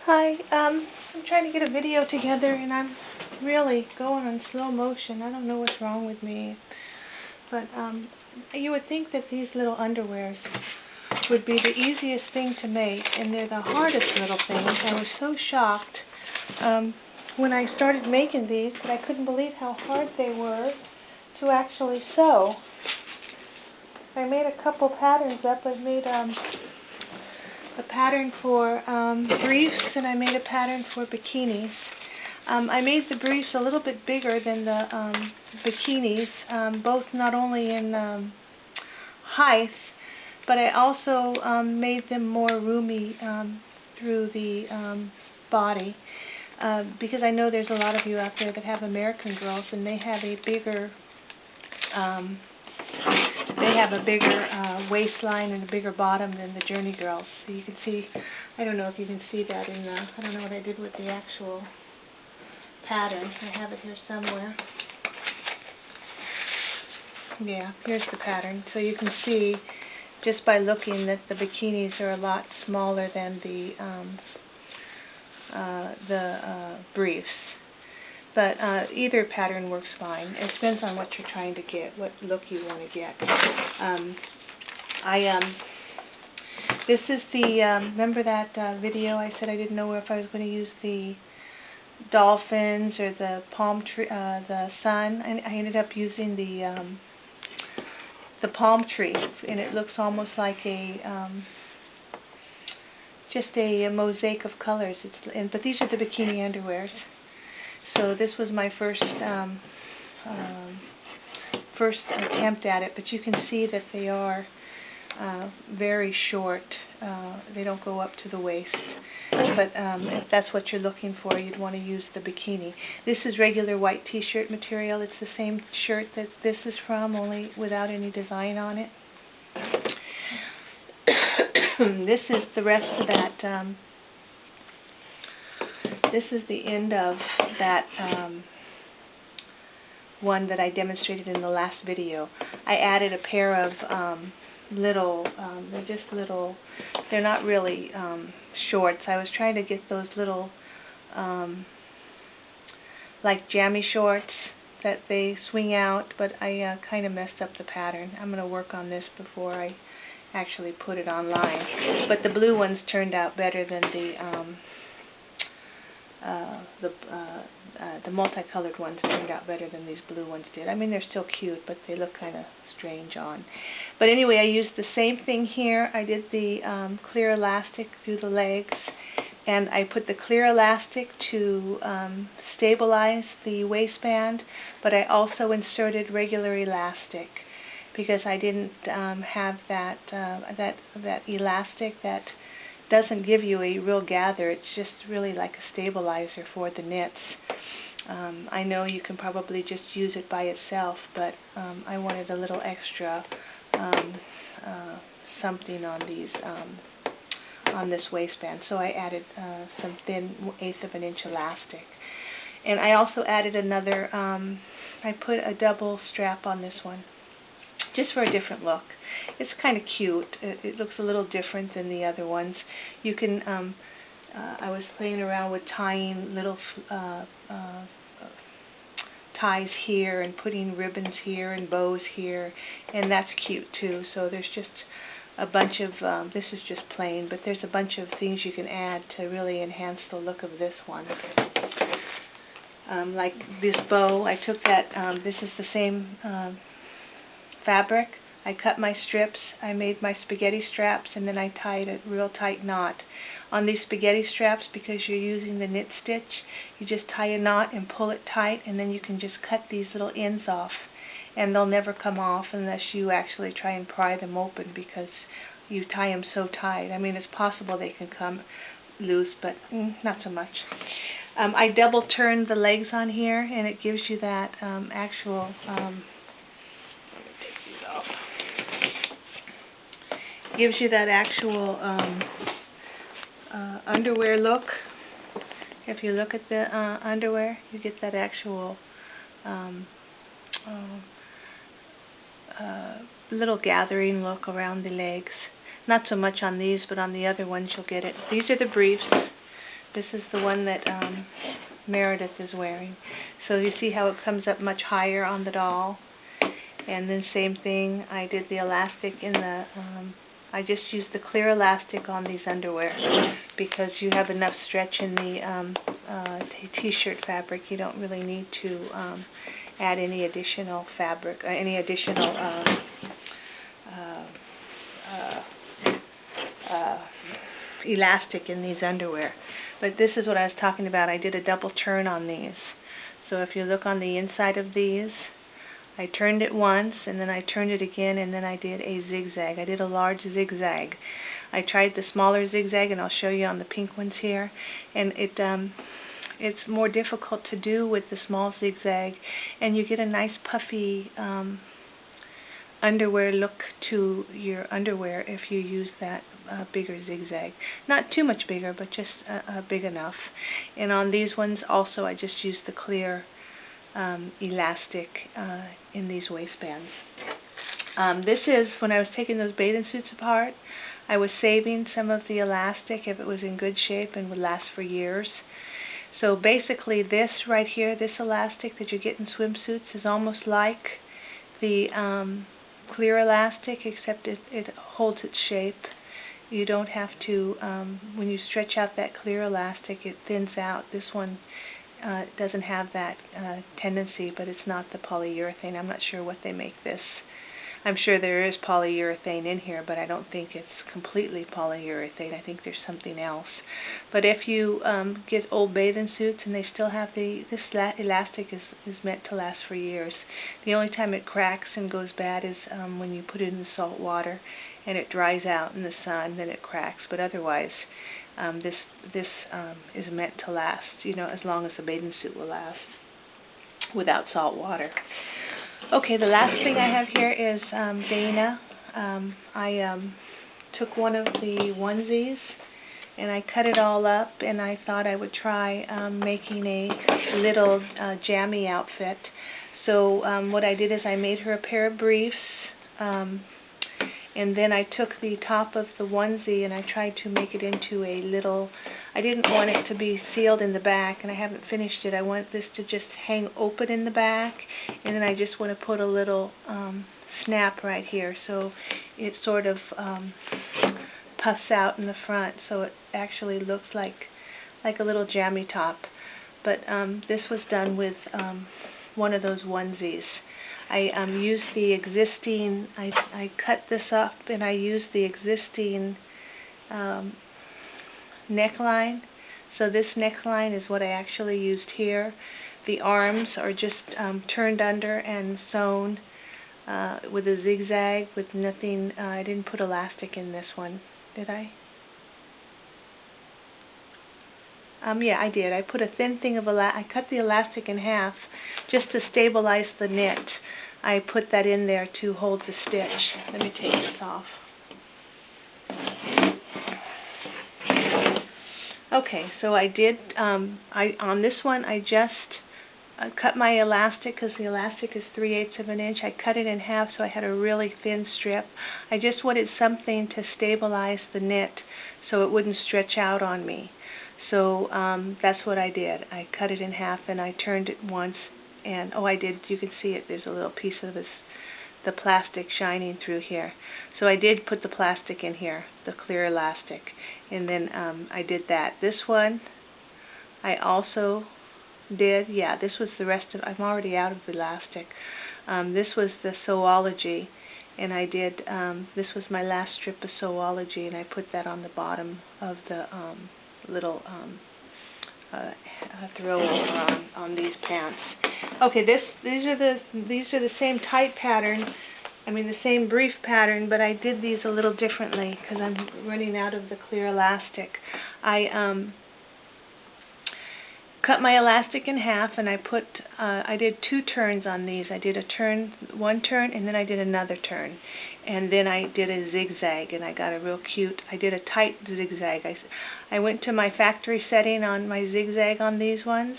Hi, I'm trying to get a video together and I'm really going on slow motion. I don't know what's wrong with me. But you would think that these little underwears would be the easiest thing to make, and they're the hardest little things. I was so shocked when I started making these that I couldn't believe how hard they were to actually sew. I made a couple patterns up. I made a pattern for briefs, and I made a pattern for bikinis. I made the briefs a little bit bigger than the bikinis, both not only in height, but I also made them more roomy through the body, because I know there's a lot of you out there that have American girls, and they have a bigger waistline and a bigger bottom than the Journey girls. So you can see, I don't know if you can see that in the, I don't know what I did with the actual pattern. I have it here somewhere. Yeah, here's the pattern. So you can see just by looking that the bikinis are a lot smaller than the briefs. But either pattern works fine. It depends on what you're trying to get, what look you want to get. This is the, remember that video I said I didn't know if I was going to use the dolphins or the palm tree, the sun? I ended up using the palm tree, and it looks almost like a just a mosaic of colors. But these are the bikini underwears. So this was my first attempt at it, but you can see that they are very short. They don't go up to the waist. But if that's what you're looking for, you'd want to use the bikini. This is regular white t-shirt material. It's the same shirt that this is from, only without any design on it. This is the rest of that. This is the end of that one that I demonstrated in the last video. I added a pair of they're just little, they're not really shorts. I was trying to get those little like jammy shorts that they swing out, but I kind of messed up the pattern. I'm going to work on this before I actually put it online. But the blue ones turned out better than the multicolored ones turned out better than these blue ones did. I mean, they're still cute, but they look kind of strange on. But anyway, I used the same thing here. I did the clear elastic through the legs, and I put the clear elastic to stabilize the waistband, but I also inserted regular elastic because I didn't have that elastic that doesn't give you a real gather. It's just really like a stabilizer for the knits. I know you can probably just use it by itself, but I wanted a little extra something on these on this waistband, so I added some thin 1/8 of an inch elastic. And I also added another, I put a double strap on this one, just for a different look. It's kind of cute. It looks a little different than the other ones. You can, I was playing around with tying little ties here and putting ribbons here and bows here, and that's cute too. So there's just a bunch of, this is just plain, but there's a bunch of things you can add to really enhance the look of this one. Like this bow, I took that, this is the same fabric. I cut my strips, I made my spaghetti straps, and then I tied a real tight knot. On these spaghetti straps, because you're using the knit stitch, you just tie a knot and pull it tight, and then you can just cut these little ends off, and they'll never come off unless you actually try and pry them open, because you tie them so tight. I mean, it's possible they can come loose, but not so much. I double turned the legs on here, and it gives you that actual gives you that actual underwear look. If you look at the underwear, you get that actual little gathering look around the legs. Not so much on these, but on the other ones you'll get it. These are the briefs. This is the one that Meredith is wearing. So you see how it comes up much higher on the doll. And then same thing, I did the elastic in the, I just used the clear elastic on these underwear because you have enough stretch in the t-shirt fabric. You don't really need to add any additional fabric, any additional elastic in these underwear. But this is what I was talking about. I did a double turn on these. So if you look on the inside of these, I turned it once, and then I turned it again, and then I did a zigzag. I did a large zigzag. I tried the smaller zigzag, and I'll show you on the pink ones here. And it's more difficult to do with the small zigzag, and you get a nice puffy underwear look to your underwear if you use that bigger zigzag. Not too much bigger, but just big enough. And on these ones also, I just used the clear elastic in these waistbands. This is when I was taking those bathing suits apart. I was saving some of the elastic if it was in good shape and would last for years. So basically this right here, this elastic that you get in swimsuits is almost like the clear elastic, except it holds its shape. You don't have to, when you stretch out that clear elastic, it thins out. This one doesn't have that tendency, but it's not the polyurethane. I'm not sure what they make this. I'm sure there is polyurethane in here, but I don't think it's completely polyurethane. I think there's something else. But if you get old bathing suits and they still have this elastic is meant to last for years. The only time it cracks and goes bad is when you put it in the salt water and it dries out in the sun, then it cracks. But otherwise, this is meant to last, as long as the bathing suit will last without salt water. Okay, the last thing I have here is Dana. I took one of the onesies and I cut it all up, and I thought I would try making a little jammy outfit. So what I did is I made her a pair of briefs, and then I took the top of the onesie and I tried to make it into a little, I didn't want it to be sealed in the back, and I haven't finished it. I want this to just hang open in the back, and then I just want to put a little snap right here so it sort of puffs out in the front, so it actually looks like a little jammy top. But this was done with one of those onesies. I used the existing, I cut this up and I used the existing neckline. So this neckline is what I actually used here. The arms are just turned under and sewn with a zigzag with nothing. I didn't put elastic in this one, did I? Yeah, I did. I put a thin thing of I cut the elastic in half just to stabilize the knit. I put that in there to hold the stitch. Let me take this off. Okay, so I did, on this one I just cut my elastic, because the elastic is 3/8 of an inch. I cut it in half so I had a really thin strip. I just wanted something to stabilize the knit so it wouldn't stretch out on me. So that's what I did. I cut it in half and I turned it once, and you can see it, there's a little piece of the plastic shining through here. So I did put the plastic in here, the clear elastic, and then I did that. This one I also did, yeah, this was the rest of, I'm already out of the elastic. This was the Sewology, and I did, this was my last strip of Sewology, and I put that on the bottom of the little throw over on these pants. Okay, these are the same tight pattern. I mean the same brief pattern, but I did these a little differently because I'm running out of the clear elastic. I cut my elastic in half, and I did 2 turns on these. I did one turn, and then I did another turn, and then I did a zigzag, and I got a real cute, I did a tight zigzag. I went to my factory setting on my zigzag on these ones,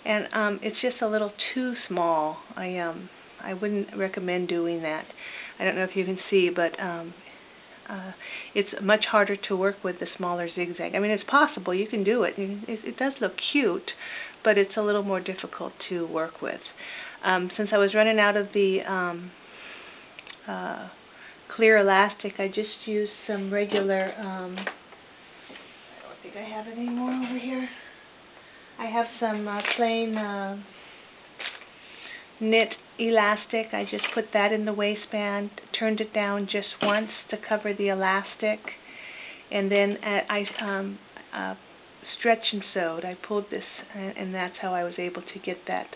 and it's just a little too small. I wouldn't recommend doing that. I don't know if you can see, but it's much harder to work with the smaller zigzag. I mean, it's possible, you can do it. It does look cute, but it's a little more difficult to work with. Since I was running out of the clear elastic, I just used some regular, I don't think I have it anymore over here. I have some plain knit elastic. I just put that in the waistband, turned it down just once to cover the elastic, and then I stretch and sewed. I pulled this, and that's how I was able to get that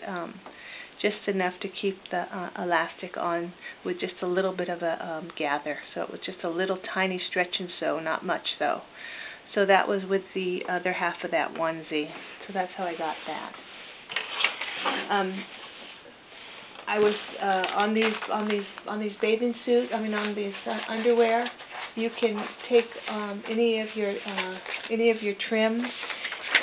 just enough to keep the elastic on with just a little bit of a gather. So it was just a little tiny stretch and sew, not much though. So that was with the other half of that onesie. So that's how I got that. I was on these bathing suits. I mean, on these underwear. You can take any of your trims,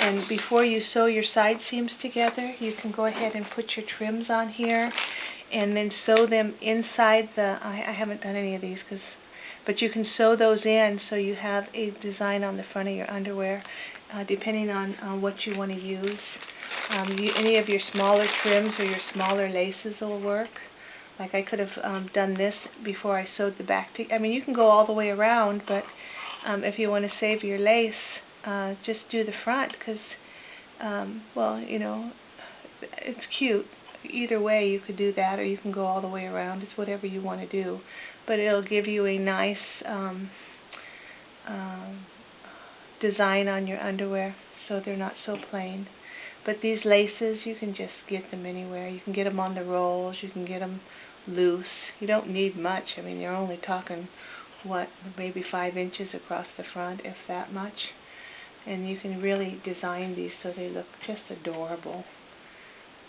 and before you sew your side seams together, you can go ahead and put your trims on here, and then sew them inside the. I haven't done any of these but you can sew those in so you have a design on the front of your underwear, depending on what you want to use. Any of your smaller trims or your smaller laces will work. Like I could have done this before I sewed the back. I mean, you can go all the way around, but if you want to save your lace, just do the front because, well, you know, it's cute. Either way, you could do that, or you can go all the way around. It's whatever you want to do, but it'll give you a nice design on your underwear, so they're not so plain. But these laces, you can just get them anywhere. You can get them on the rolls. You can get them loose. You don't need much. I mean, you're only talking, what, maybe 5 inches across the front, if that much. And you can really design these so they look just adorable.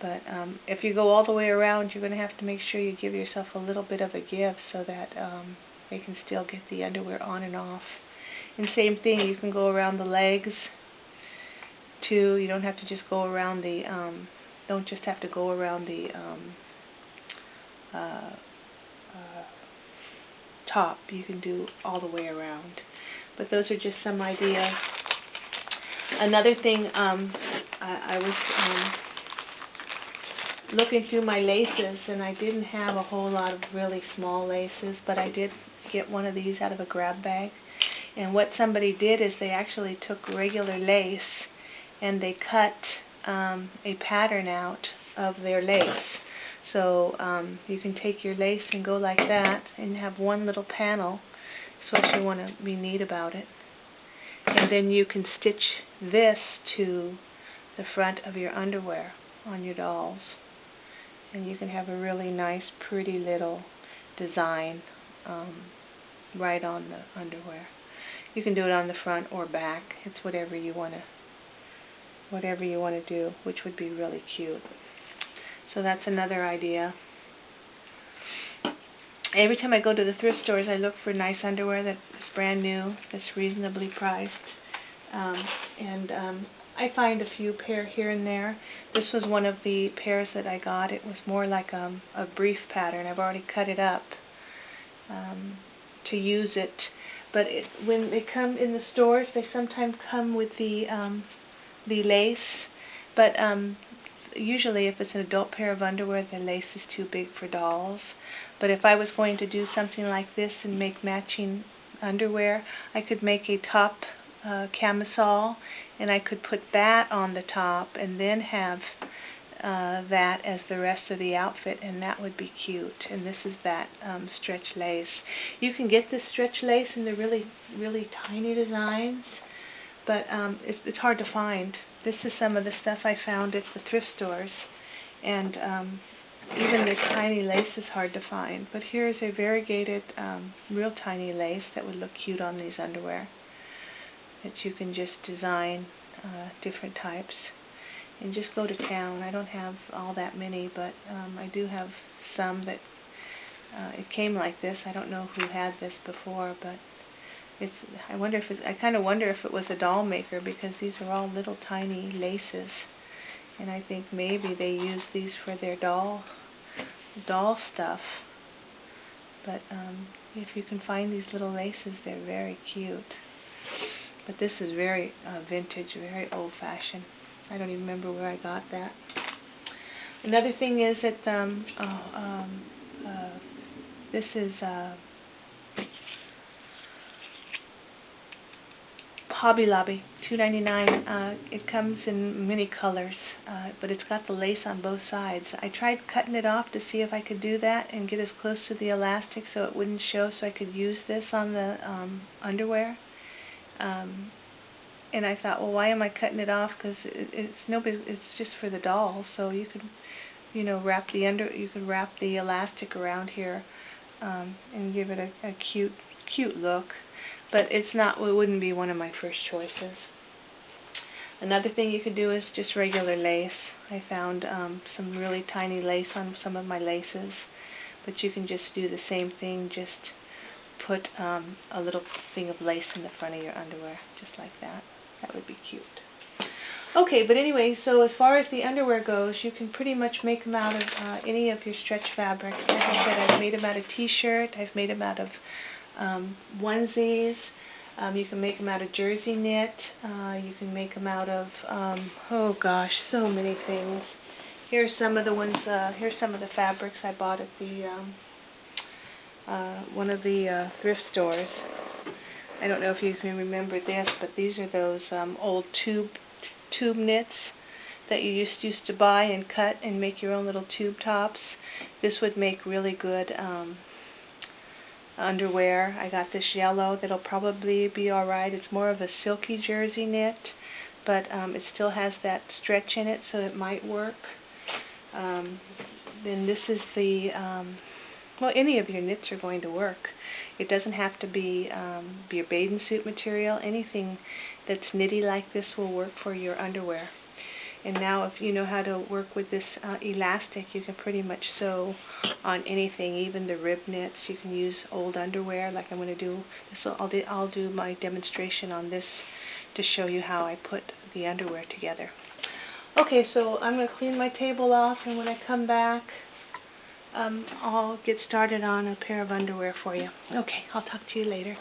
But if you go all the way around, you're going to have to make sure you give yourself a little bit of a give so that they can still get the underwear on and off. And same thing, you can go around the legs too. You don't have to just go around the, don't just have to go around the top. You can do all the way around. But those are just some ideas. Another thing, I was looking through my laces, and I didn't have a whole lot of really small laces, but I did get one of these out of a grab bag. And what somebody did is they actually took regular lace and they cut a pattern out of their lace. So you can take your lace and go like that and have one little panel. So if you want to be neat about it. And then you can stitch this to the front of your underwear on your dolls. And you can have a really nice, pretty little design right on the underwear. You can do it on the front or back. It's whatever you want to do, which would be really cute. So that's another idea. Every time I go to the thrift stores, I look for nice underwear that's brand new, that's reasonably priced. I find a few pair here and there. This was one of the pairs that I got. It was more like a brief pattern. I've already cut it up to use it. But when they come in the stores, they sometimes come with the lace. But usually if it's an adult pair of underwear, the lace is too big for dolls. But if I was going to do something like this and make matching underwear, I could make a top camisole, and I could put that on the top and then have that as the rest of the outfit, and that would be cute. And this is that stretch lace. You can get this stretch lace in the really, really tiny designs, but it's hard to find. This is some of the stuff I found at the thrift stores, and even this tiny lace is hard to find. But here's a variegated, real tiny lace that would look cute on these underwear, that you can just design different types and just go to town. I don't have all that many, but I do have some that it came like this. I don't know who had this before, but I kind of wonder if it was a doll maker, because these are all little tiny laces, and I think maybe they used these for their doll stuff. But if you can find these little laces, they're very cute. But this is very vintage, very old-fashioned. I don't even remember where I got that. Another thing is that this is Hobby Lobby, $2.99. It comes in many colors, but it's got the lace on both sides. I tried cutting it off to see if I could do that and get as close to the elastic so it wouldn't show, so I could use this on the underwear. And I thought, well, why am I cutting it off? Because it's just for the doll. So you could, wrap the elastic around here and give it a cute look. But it wouldn't be one of my first choices. Another thing you could do is just regular lace. I found some really tiny lace on some of my laces, but you can just do the same thing. Just put a little thing of lace in the front of your underwear, just like that. That would be cute. Okay, but anyway, so as far as the underwear goes, you can pretty much make them out of any of your stretch fabrics. Like I said, I've made them out of t-shirt. I've made them out of onesies. You can make them out of jersey knit. You can make them out of oh gosh, so many things. Here's some of the ones. Here's some of the fabrics I bought at the one of the thrift stores. I don't know if you can remember this, but these are those old tube knits that you used to buy and cut and make your own little tube tops. This would make really good underwear. I got this yellow that'll probably be alright. It's more of a silky jersey knit, but it still has that stretch in it, so it might work. Then this is the well, any of your knits are going to work. It doesn't have to be your bathing suit material. Anything that's knitty like this will work for your underwear. And now if you know how to work with this elastic, you can pretty much sew on anything, even the rib knits. You can use old underwear like I'm going to do. I'll do my demonstration on this to show you how I put the underwear together. Okay, so I'm going to clean my table off, and when I come back, I'll get started on a pair of underwear for you. Okay, I'll talk to you later.